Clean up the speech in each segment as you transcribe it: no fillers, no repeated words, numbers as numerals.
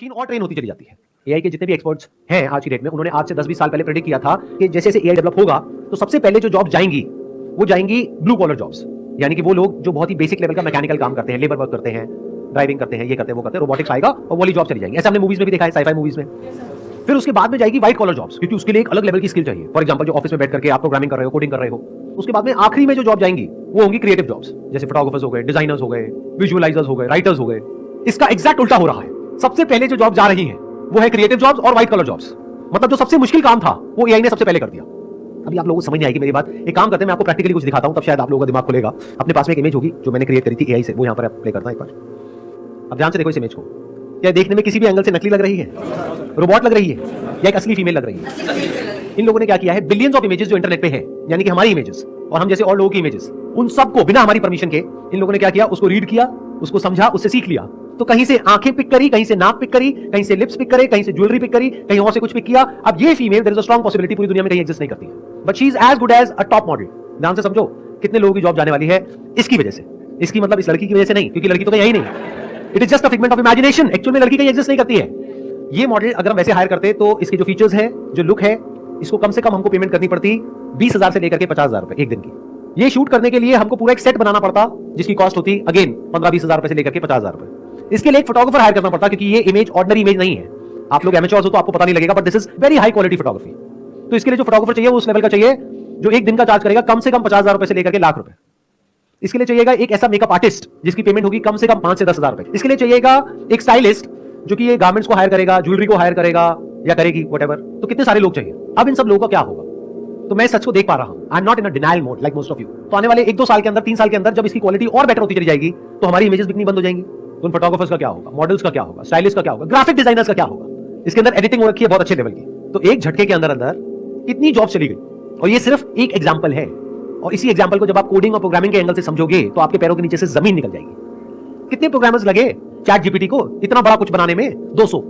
Machine और train होती चली जाती है। एआई के जितने भी एक्सपर्ट्स हैं आज की डेट में, उन्होंने आज से 10-20 साल पहले प्रेडिक्ट किया था कि जैसे जैसे एआई डेवलप होगा तो सबसे पहले जो जॉब जाएंगी वो जाएंगी ब्लू कॉलर जॉब्स, यानी कि वो लोग जो बहुत ही बेसिक लेवल का मैकेनिकल काम करते हैं, लेबर वर्क करते हैं, ड्राइविंग करते हैं, ये करते हैं वो करते हैं, रोबोटिक्स आएगा और वो वाली जॉब चली जाएंगी। ऐसा हमने मूवीज में भी देखा है, साइफाई मूवीज में। फिर उसके बाद में जाएगी व्हाइट कॉलर जॉब्स, क्योंकि उसके लिए एक अलग लेवल की स्किल चाहिए। फॉर एग्जांपल जो ऑफिस में बैठ करके आप प्रोग्रामिंग कर रहे हो, कोडिंग कर रहे हो। उसके बाद में आखिरी में जो जॉब जाएंगी वो होंगी क्रिएटिव जॉब्स, जैसे फोटोग्राफर्स हो गए, डिजाइनर्स हो गए, विजुअलाइजर्स हो गए, राइटर्स हो गए। इसका एग्जैक्ट उल्टा हो रहा है। सबसे पहले जो जॉब जा रही है वो है क्रिएटिव जॉब्स और व्हाइट कॉलर जॉब्स। मतलब जो सबसे मुश्किल काम था वो एआई ने सबसे पहले कर दिया। अभी आप लोगों को समझ नहीं आएगी मेरी बात। एक काम करते हैं, मैं आपको प्रैक्टिकली कुछ दिखाता हूं, तब शायद आप लोगों का दिमाग खुलेगा। अपने पास में एक इमेज होगी जो मैंने क्रिएट करी थी एआई से, वो यहां पर प्ले करता हूं एक बार। अब ध्यान से देखो इस इमेज को। क्या देखने में किसी भी एंगल से नकली लग रही है, रोबोट लग रही है, या एक असली फीमेल लग रही है? इन लोगों ने क्या किया है, बिलियंस ऑफ इमेजेस जो इंटरनेट पे है, यानी कि हमारी इमेजेस और हम जैसे और लोगों की इमेजेस, उन सबको बिना हमारी परमिशन के इन लोगों ने क्या किया, उसको रीड किया, उसको समझा, उससे सीख लिया। तो कहीं से आंखें पिक करी, कहीं से नाक पिक करी, कहीं से लिप्स पिक करे, कहीं से ज्वेलरी पिक करी, कहीं और से कुछ पिक किया। अब ये female, there is a strong possibility पूरी दुनिया में कहीं एग्जिस्ट नहीं करती है, but she is as good as a top model. ध्यान से समझो कितने लोगों की जॉब जाने वाली है इसकी वजह से। इसकी मतलब इस लड़की की वजह से नहीं, क्योंकि लड़की तो कहीं नहीं, it is just a figment of imagination. Actual में लड़की कहीं एग्जिस्ट नहीं करती है। ये मॉडल अगर हम वैसे हायर करते तो इसके जो फीचर्स है, जो लुक है, इसको कम से कम हमको पेमेंट करनी पड़ती 20,000 से लेकर के 50,000 रुपए एक दिन की। ये शूट करने के लिए हमको पूरा एक सेट बनाना पड़ता, जिसकी कॉस्ट होती अगेन 15-20 हजार रुपए से लेकर के 50,000 रुपए। इसके लिए एक फोटोग्राफर हायर करना पड़ता, क्योंकि ये इमेज ऑर्डिनरी इमेज नहीं है। आप लोग एमेच्योर्स हो तो आपको पता नहीं लगेगा, but this is very high quality photography. तो इसके लिए जो फोटोग्राफर चाहिए वो उस लेवल का चाहिए जो एक दिन का चार्ज करेगा कम से कम 50,000 रुपए से लेकर के लाख रुपए। इसके लिए चाहिएगा एक ऐसा मेकअप आर्टिस्ट जिसकी पेमेंट होगी कम से कम 5 से 10 हजार रुपए। इसके लिए चाहिएगा एक स्टाइलिस्ट जो कि ये गारमेंट्स को हायर करेगा, ज्वेलरी को हायर करेगा या करेगी व्हाटएवर। तो कितने सारे लोग चाहिए। अब इन सब लोगों का क्या होगा? तो मैं सच को देख पा रहा हूं, I am not in a denial mode like most of you. तो आने वाले 1-2 साल के अंदर, 3 साल के अंदर जब इसकी क्वालिटी और बेटर होती चली जाएगी तो हमारी इमेजेस बिकनी बंद हो जाएंगी। तो उन फोटोग्राफर्स का क्या होगा, मॉडल्स का क्या होगा, स्टाइलिस्ट का क्या होगा, ग्राफिक डिजाइनर्स का क्या होगा? इसके अंदर एडिटिंग हो रखी है बहुत अच्छे लेवल की। तो एक झटके के अंदर अंदर कितनी जॉब चली गई। और ये सिर्फ एक एग्जांपल है, और इसी एग्जांपल को जब आप कोडिंग और प्रोग्रामिंग के एंगल से समझोगे तो आपके पैरों के नीचे से जमीन निकल जाएगी। कितने प्रोग्रामर्स लगे चैट जीपीटी को इतना बड़ा कुछ बनाने में? 200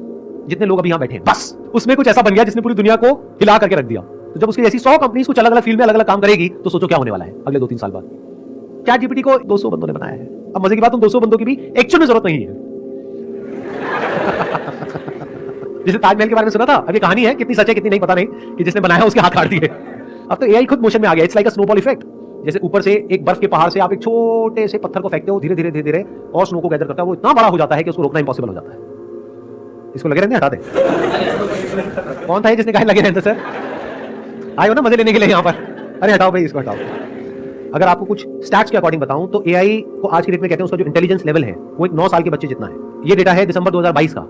जितने लोग अभी यहां बैठे हैं, बस उसमें कुछ ऐसा बन गया जिसने पूरी दुनिया को हिला करके रख दिया। तो जब उसकी ऐसी 100 कंपनीज कुछ अलग अलग फील्ड में अलग अलग काम करेगी तो सोचो क्या होने वाला है अगले 2-3 साल बाद। चैट जीपीटी को 200 बंदों ने बनाया है। अब मजे की बात, उन 200 बंदों की भी एक्चुअल में जरूरत नहीं है। जैसे ताजमहल के बारे में सुना था, अब ये कहानी है, कितनी सच है कितनी नहीं पता नहीं, कि जिसने बनाया उसके हाथ काट दिए। अब तो एआई खुद मोशन में आ गया। It's like a snowball effect. जैसे ऊपर से एक बर्फ के पहाड़ से आप एक छोटे से पत्थर को फेंकते हो, धीरे धीरे धीरे धीरे और स्नो को गैदर करता है, वो इतना बड़ा हो जाता है कि उसको रोकना इंपॉसिबल हो जाता है। इसको लगे रहने, हटा दे। कौन था ये जिसने कहा लगे रहते? सर आए हो ना मजे लेने के लिए यहाँ पर? अरे हटाओ भाई, इसको हटाओ। अगर आपको कुछ स्टैट्स के अकॉर्डिंग बताऊं तो एआई को आज की डेट में कहते हैं उसका जो इंटेलिजेंस लेवल है वो एक 9 साल के बच्चे जितना है। ये डेटा है दिसंबर 2022 का,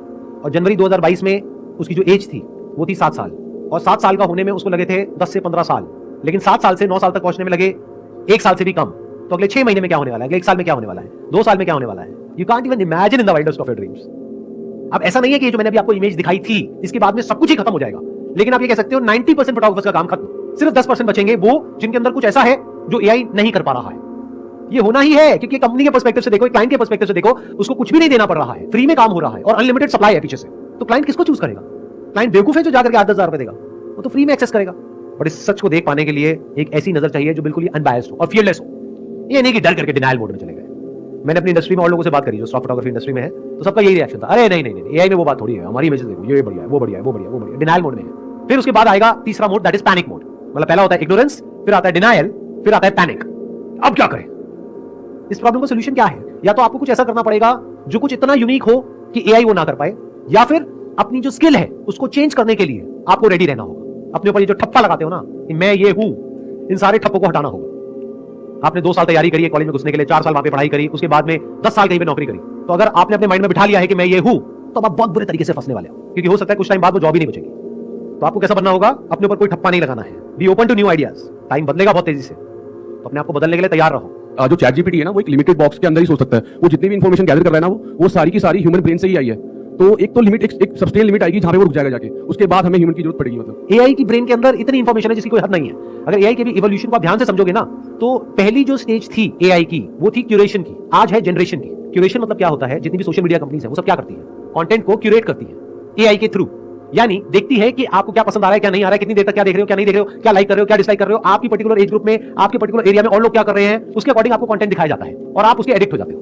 और जनवरी 2022 में उसकी जो एज थी वो थी 7 साल, और 7 साल का होने में उसको लगे थे 10 से 15 साल। लेकिन 7 साल से 9 साल तक पहुंचने में लगे 1 साल से भी कम। तो अगले 6 महीने में क्या होने वाला है, अगले 1 साल में क्या होने वाला है, 2 साल में क्या होने वाला है? You can't even imagine in the wildest of your dreams. अब ऐसा नहीं है कि जो मैंने अभी आपको इमेज दिखाई थी इसके बाद में सब कुछ ही खत्म हो जाएगा, लेकिन आप ये कह सकते हो 90% फोटोग्राफर्स का काम खत्म। सिर्फ 10% बचेंगे, वो जिनके अंदर कुछ ऐसा है जो एआई नहीं कर पा रहा है। ये होना ही है, क्योंकि कंपनी के पर्सपेक्टिव से देखो, क्लाइंट के पर्सपेक्टिव से देखो, उसको कुछ भी नहीं देना पड़ रहा है, फ्री में काम हो रहा है और अनलिमिटेड सप्लाई है पीछे से। तो क्लाइंट किसको चूज करेगा? क्लाइंट बेवकूफ है जो जाकर के 8-10 हजार रुपए देगा, वो तो फ्री में एक्सेस करेगा। बट इस सच को देख पाने के लिए एक ऐसी नजर चाहिए जो बिल्कुल ही अनबायस्ड हो और फियरलेस हो। ये नहीं कि डर करके डिनायल मोड में चले गए। मैंने अपनी इंडस्ट्री में और लोगों से बात करी जो सॉफ्ट फोटोग्राफी इंडस्ट्री में है, तो सबका यही रिएक्शन था, अरे नहीं नहीं नहीं, एआई में वो बात थोड़ी है, हमारी इमेजेस देखो, ये बढ़िया है, वो बढ़िया है, वो बढ़िया है, वो बढ़िया, डिनायल मोड में है। फिर उसके बाद आएगा तीसरा mode, that is panic mode. मतलब पहला होता है इग्नोरेंस, फिर आता है डिनायल, फिर आता है पैनिक। अब क्या करें? इस प्रॉब्लम का सॉल्यूशन क्या है? या तो आपको कुछ ऐसा करना पड़ेगा जो कुछ इतना यूनिक हो कि एआई वो ना कर पाए, या फिर अपनी जो स्किल है उसको चेंज करने के लिए आपको रेडी रहना होगा। अपने ऊपर ये जो ठप्पा लगाते हो ना कि मैं ये हूं, इन सारे ठप्पों को हटाना होगा। आपने 2 साल तैयारी करी है कॉलेज में घुसने के लिए, 4 साल वहां पे पढ़ाई करी, उसके बाद में 10 साल कहीं पे नौकरी करी, तो अगर आपने अपने माइंड में बिठा लिया है कि मैं ये हूं, तो आप बहुत बुरे तरीके से फंसने वाले हो, क्योंकि हो सकता है कुछ टाइम बाद वो जॉब ही नहीं बचेगी। तो आपको कैसा बनना होगा? अपने ऊपर कोई ठप्पा नहीं लगाना है। Be open to new ideas. Time बदलेगा बहुत तेजी से, तो अपने आप को बदलने के लिए तैयार रहो। जो चैट जीपीटी है ना, वो एक लिमिटेड बॉक्स के अंदर ही सोच सकता है। वो जितनी भी इंफॉर्मेशन गैदर कर रहा है ना, वो सारी की सारी ह्यूमन ब्रेन से ही आई है। तो एक तो लिमिट, एक सस्टेन लिमिट आएगी जहां पे वो रुक जाएगा जाके, उसके बाद हमें ह्यूमन की जरूरत पड़ेगी। मतलब एआई की ब्रेन के अंदर इतनी इंफॉर्मेशन है जिसकी कोई हद नहीं है। अगर एआई के भी इवोल्यूशन को आप ध्यान से समझोगे ना, तो पहली जो स्टेज थी एआई की वो थी क्यूरेशन की, आज है जनरेशन की। क्यूरेशन मतलब क्या होता है? जितनी भी सोशल मीडिया कंपनीज है वो सब क्या करती है? कंटेंट को क्यूरेट करती है एआई के थ्रू। यानी देखती है कि आपको क्या पसंद आ रहा है, क्या नहीं आ रहा है, कितनी देर तक क्या देख रहे हो, क्या नहीं देख रहे हो, क्या लाइक कर रहे हो, क्या डिसलाइक कर रहे हो, आपकी पर्टिकुलर एज ग्रुप में, आपके पर्टिकुलर एरिया में और लोग क्या कर रहे हैं, उसके अकॉर्डिंग आपको कंटेंट दिखाया जाता है और आप उसके एडिक्ट हो जाते हो।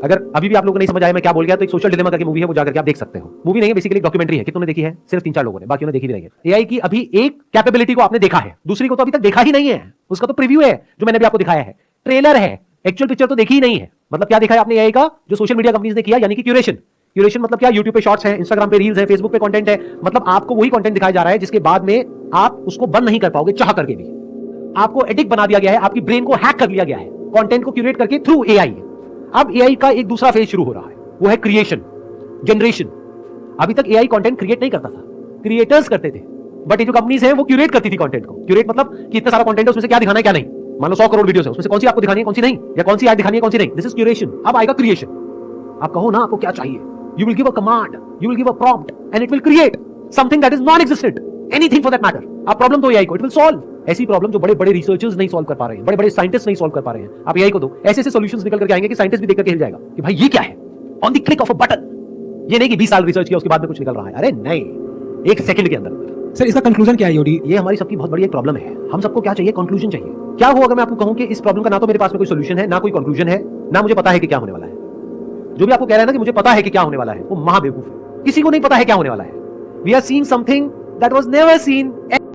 अगर अभी भी आप लोगों को नहीं समझ आया मैं क्या बोल गया तो एक सोशल डिलेमा करके मूवी है, वो जाकर के आप देख सकते हो। मूवी नहीं है, बेसिकली एक डॉक्यूमेंट्री है। कितनों ने देखी है? सिर्फ 3-4 लोगों ने, बाकियों ने देखी भी नहीं है। एआई की अभी एक कैपेबिलिटी को आपने देखा है, दूसरी को तो अभी तक देखा ही नहीं है। उसका तो प्रीव्यू है जो मैंने भी आपको दिखाया है, ट्रेलर है, एक्चुअल पिक्चर तो देखी ही नहीं है। मतलब क्या देखा है आपने एआई का? जो सोशल मीडिया कंपनीज ने किया, यानी कि क्यूरेशन। क्यूरेशन मतलब क्या? यूट्यूब पे शॉर्ट्स है, इंस्टाग्राम पे रील्स है, फेसबुक पे कंटेंट है। मतलब आपको वही कंटेंट दिखाया जा रहा है जिसके बाद में आप उसको बंद नहीं कर पाओगे चाह करके भी। आपको एडिक्ट बना दिया गया है, आपकी ब्रेन को हैक कर लिया गया है कंटेंट को क्यूरेट करके थ्रू एआई। अब एआई का एक दूसरा फेज शुरू हो रहा है, वो है क्रिएशन, जनरेशन। अभी तक एआई कंटेंट क्रिएट नहीं करता था, क्रिएटर्स करते थे, बट ये जो कंपनीज हैं वो क्यूरेट करती थी कंटेंट को। क्यूरेट मतलब कि इतना सारा कंटेंट है, उसमें से क्या दिखाना है क्या नहीं। मान लो 100 करोड़ वीडियोस है, उसमें से कौन सी आपको दिखानी है कौन सी नहीं, या कौन सी ऐड दिखानी है कौन सी नहीं। This is curation. अब आएगा क्रिएशन। आप कहो ना आपको क्या चाहिए, you will give a command, you will give a prompt and it will create something that is non existent, anything for that matter. आप प्रॉब्लम दो एआई को, इट विल सॉल्व। ऐसी प्रॉब्लम जो बड़े बड़े रिसर्चर्स नहीं सॉल्व कर पा रहे हैं, बड़े बड़े साइंटिस्ट नहीं सॉल्व कर पा रहे हैं, आप एआई को दो, ऐसे ऐसे सॉल्यूशंस निकल करके आएंगे कि साइंटिस्ट भी देख करके हिल जाएगा कि भाई ये क्या है, on the click of a button. ये नहीं कि 20 साल रिसर्च किया उसके बाद में कुछ निकल रहा है, अरे नहीं, एक सेकंड के अंदर। सर इसका कंक्लूजन क्या है योडी? ये हमारी सबकी बहुत बड़ी एक प्रॉब्लम है। हम सबको क्या चाहिए? कंक्लूजन चाहिए। क्या हो अगर मैं आपको कहूं कि इस प्रॉब्लम का ना तो मेरे पास में कोई सॉल्यूशन है, ना कोई कंक्लूजन है, ना मुझे पता है कि क्या होने वाला है। जो भी आपको कह रहा है ना कि मुझे पता है कि क्या होने वाला है, वो महाबेवकूफ है। किसी को नहीं पता है क्या होने वाला है। We are seeing something that was never scene